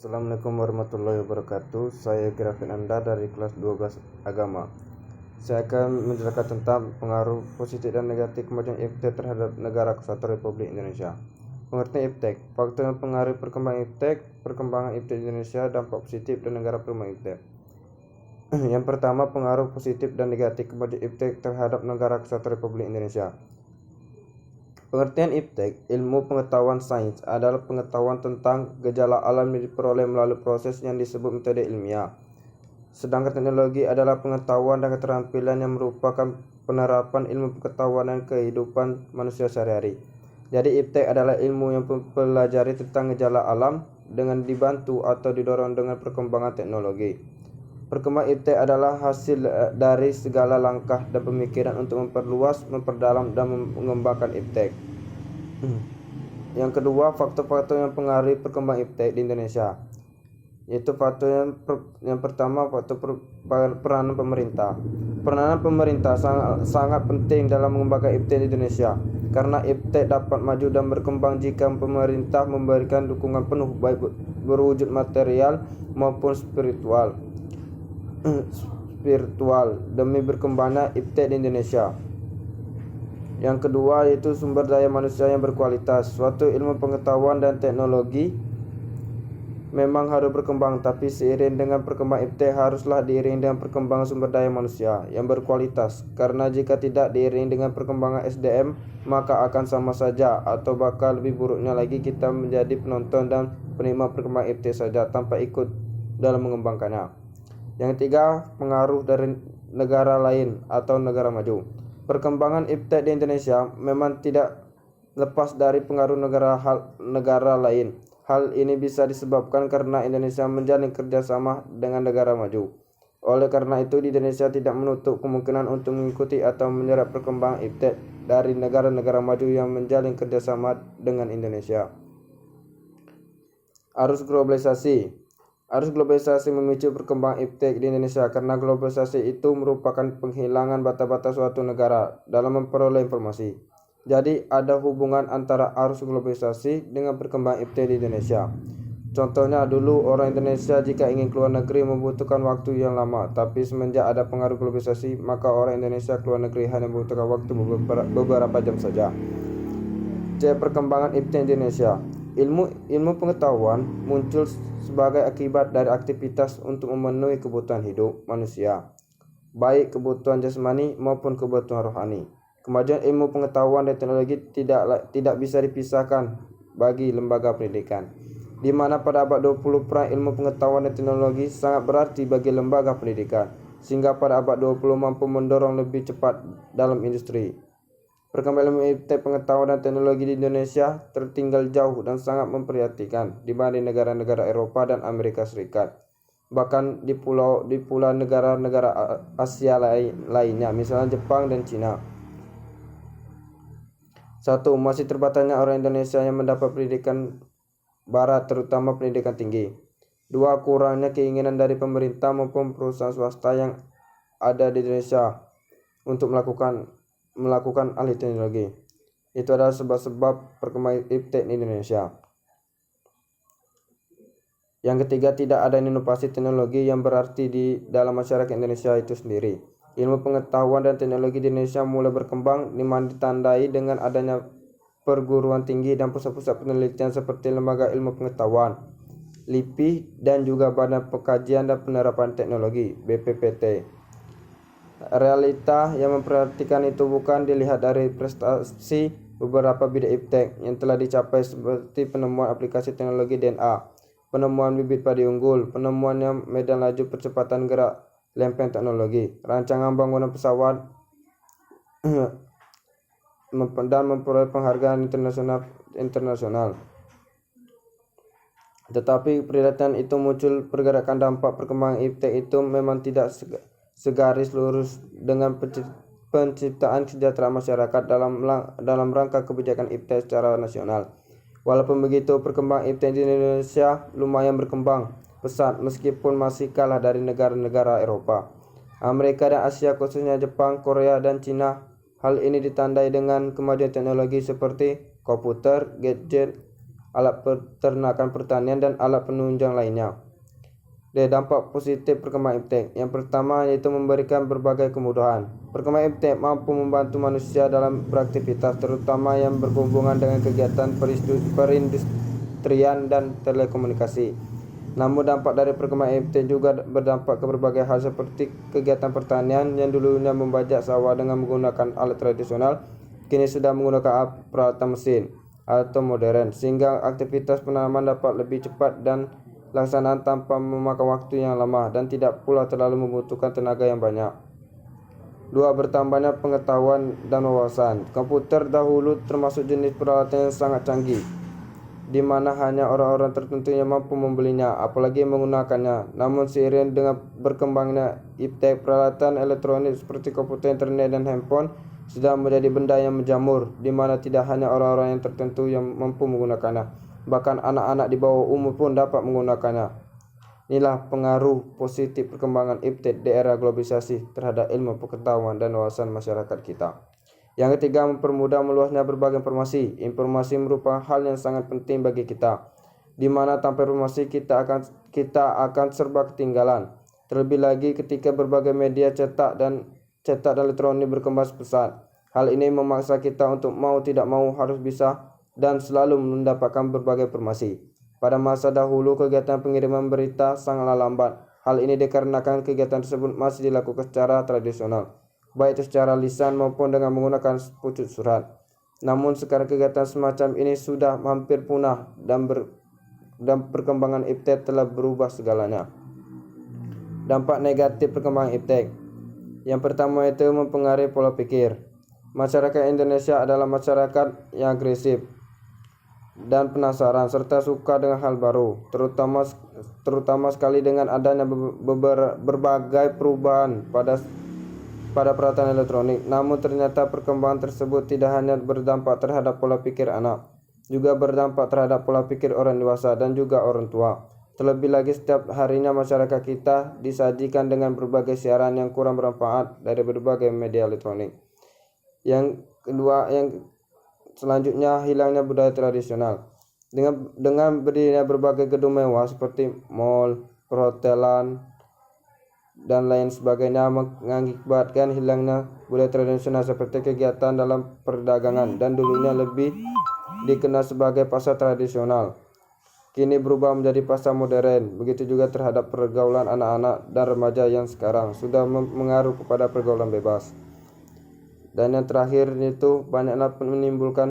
Assalamualaikum warahmatullahi wabarakatuh. Saya Grafin Anda dari kelas 12 Agama. Saya akan menjelaskan tentang pengaruh positif dan negatif kemajuan iptek terhadap Negara Kesatuan Republik Indonesia. Pengertian iptek, faktor yang pengaruh perkembangan iptek di Indonesia, dampak positif dan negara perumahan iptek. Yang pertama, pengaruh positif dan negatif kemajuan iptek terhadap Negara Kesatuan Republik Indonesia. Pengertian iptek, ilmu pengetahuan sains, adalah pengetahuan tentang gejala alam yang diperoleh melalui proses yang disebut metode ilmiah. Sedangkan teknologi adalah pengetahuan dan keterampilan yang merupakan penerapan ilmu pengetahuan dan kehidupan manusia sehari-hari. Jadi iptek adalah ilmu yang mempelajari tentang gejala alam dengan dibantu atau didorong dengan perkembangan teknologi. Perkembangan iptek adalah hasil dari segala langkah dan pemikiran untuk memperluas, memperdalam, dan mengembangkan iptek. Yang kedua, faktor-faktor yang mempengaruhi perkembangan iptek di Indonesia, yaitu faktor yang pertama, faktor peranan pemerintah. Peranan pemerintah sangat penting dalam mengembangkan iptek di Indonesia, karena iptek dapat maju dan berkembang jika pemerintah memberikan dukungan penuh baik berwujud material maupun spiritual demi berkembangnya iptek di Indonesia. Yang kedua yaitu sumber daya manusia yang berkualitas. Suatu ilmu pengetahuan dan teknologi memang harus berkembang, tapi seiring dengan perkembangan iptek haruslah diiringi dengan perkembangan sumber daya manusia yang berkualitas. Karena jika tidak diiringi dengan perkembangan SDM, maka akan sama saja atau bakal lebih buruknya lagi kita menjadi penonton dan penikmat perkembangan iptek saja tanpa ikut dalam mengembangkannya. Yang ketiga, pengaruh dari negara lain atau negara maju. Perkembangan iptek di Indonesia memang tidak lepas dari pengaruh negara lain. Hal ini bisa disebabkan karena Indonesia menjalin kerjasama dengan negara maju. Oleh karena itu, di Indonesia tidak menutup kemungkinan untuk mengikuti atau menyerap perkembangan iptek dari negara-negara maju yang menjalin kerjasama dengan Indonesia. Arus globalisasi. Arus globalisasi memicu perkembangan iptek di Indonesia karena globalisasi itu merupakan penghilangan batas-batas suatu negara dalam memperoleh informasi. Jadi ada hubungan antara arus globalisasi dengan perkembangan iptek di Indonesia. Contohnya dulu orang Indonesia jika ingin keluar negeri membutuhkan waktu yang lama, tapi semenjak ada pengaruh globalisasi maka orang Indonesia keluar negeri hanya membutuhkan waktu beberapa jam saja. C. Perkembangan iptek di Indonesia. Ilmu pengetahuan muncul sebagai akibat dari aktivitas untuk memenuhi kebutuhan hidup manusia, baik kebutuhan jasmani maupun kebutuhan rohani. Kemajuan ilmu pengetahuan dan teknologi tidak bisa dipisahkan bagi lembaga pendidikan, di mana pada abad 20 peran ilmu pengetahuan dan teknologi sangat berarti bagi lembaga pendidikan, sehingga pada abad 20 mampu mendorong lebih cepat dalam industri. Perkembangan ilmu iptek pengetahuan dan teknologi di Indonesia tertinggal jauh dan sangat memprihatinkan dibanding negara-negara Eropa dan Amerika Serikat. Bahkan di pulau negara-negara Asia lainnya, misalnya Jepang dan Cina. 1. Masih terbatasnya orang Indonesia yang mendapat pendidikan barat, terutama pendidikan tinggi. 2. Kurangnya keinginan dari pemerintah maupun perusahaan swasta yang ada di Indonesia untuk melakukan alih teknologi. Itu adalah sebab-sebab perkembangan iptek di Indonesia. Yang ketiga, tidak ada inovasi teknologi yang berarti di dalam masyarakat Indonesia itu sendiri. Ilmu pengetahuan dan teknologi di Indonesia mulai berkembang ditandai dengan adanya perguruan tinggi dan pusat-pusat penelitian seperti Lembaga Ilmu Pengetahuan, LIPI, dan juga Badan Pengkajian dan Penerapan Teknologi, BPPT. Realita yang memperhatikan itu bukan dilihat dari prestasi beberapa bidang iptek yang telah dicapai seperti penemuan aplikasi teknologi DNA, penemuan bibit padi unggul, penemuannya medan laju percepatan gerak lempeng teknologi, rancangan bangunan pesawat, dan memperoleh penghargaan internasional. Tetapi perhatian itu muncul pergerakan dampak perkembangan iptek itu memang tidak segaris lurus dengan penciptaan kesejahteraan masyarakat dalam rangka kebijakan iptek secara nasional. Walaupun begitu, perkembangan iptek di Indonesia lumayan berkembang pesat meskipun masih kalah dari negara-negara Eropa, Amerika dan Asia, khususnya Jepang, Korea, dan Cina. Hal ini ditandai dengan kemajuan teknologi seperti komputer, gadget, alat peternakan pertanian, dan alat penunjang lainnya. Dampak positif perkembangan iptek. Yang pertama yaitu memberikan berbagai kemudahan. Perkembangan iptek mampu membantu manusia dalam beraktivitas, terutama yang berhubungan dengan kegiatan perindustrian dan telekomunikasi. Namun dampak dari perkembangan iptek juga berdampak ke berbagai hal seperti kegiatan pertanian yang dulunya membajak sawah dengan menggunakan alat tradisional, kini sudah menggunakan peralatan mesin atau modern, sehingga aktivitas penanaman dapat lebih cepat dan laksanaan tanpa memakan waktu yang lama dan tidak pula terlalu membutuhkan tenaga yang banyak. 2. Bertambahnya pengetahuan dan wawasan. Komputer dahulu termasuk jenis peralatan yang sangat canggih, di mana hanya orang-orang tertentu yang mampu membelinya, apalagi menggunakannya. Namun seiring dengan berkembangnya iptek, peralatan elektronik seperti komputer, internet, dan handphone sudah menjadi benda yang menjamur, di mana tidak hanya orang-orang yang tertentu yang mampu menggunakannya, bahkan anak-anak di bawah umur pun dapat menggunakannya. Inilah pengaruh positif perkembangan iptek di era globalisasi terhadap ilmu pengetahuan dan wawasan masyarakat kita. Yang ketiga, mempermudah meluasnya berbagai informasi. Informasi merupakan hal yang sangat penting bagi kita, di mana tanpa informasi kita akan serba ketinggalan. Terlebih lagi ketika berbagai media cetak dan elektronik berkembang pesat. Hal ini memaksa kita untuk mau tidak mau harus bisa dan selalu mendapatkan berbagai informasi. Pada masa dahulu, kegiatan pengiriman berita sangatlah lambat. Hal ini dikarenakan kegiatan tersebut masih dilakukan secara tradisional, baik itu secara lisan maupun dengan menggunakan pucuk surat. Namun sekarang kegiatan semacam ini sudah hampir punah dan perkembangan iptek telah berubah segalanya. Dampak negatif perkembangan iptek. Yang pertama itu mempengaruhi pola pikir. Masyarakat Indonesia adalah masyarakat yang agresif dan penasaran serta suka dengan hal baru, terutama sekali dengan adanya berbagai perubahan pada peralatan elektronik. Namun ternyata perkembangan tersebut tidak hanya berdampak terhadap pola pikir anak, juga berdampak terhadap pola pikir orang dewasa dan juga orang tua. Terlebih lagi setiap harinya masyarakat kita disajikan dengan berbagai siaran yang kurang bermanfaat dari berbagai media elektronik. Yang kedua, yang selanjutnya, hilangnya budaya tradisional. Dengan berdirinya berbagai gedung mewah seperti mal, perhotelan, dan lain sebagainya, mengakibatkan hilangnya budaya tradisional seperti kegiatan dalam perdagangan dan dulunya lebih dikenal sebagai pasar tradisional, kini berubah menjadi pasar modern. Begitu juga terhadap pergaulan anak-anak dan remaja yang sekarang sudah mengaruh kepada pergaulan bebas. Dan yang terakhir itu banyaklah menimbulkan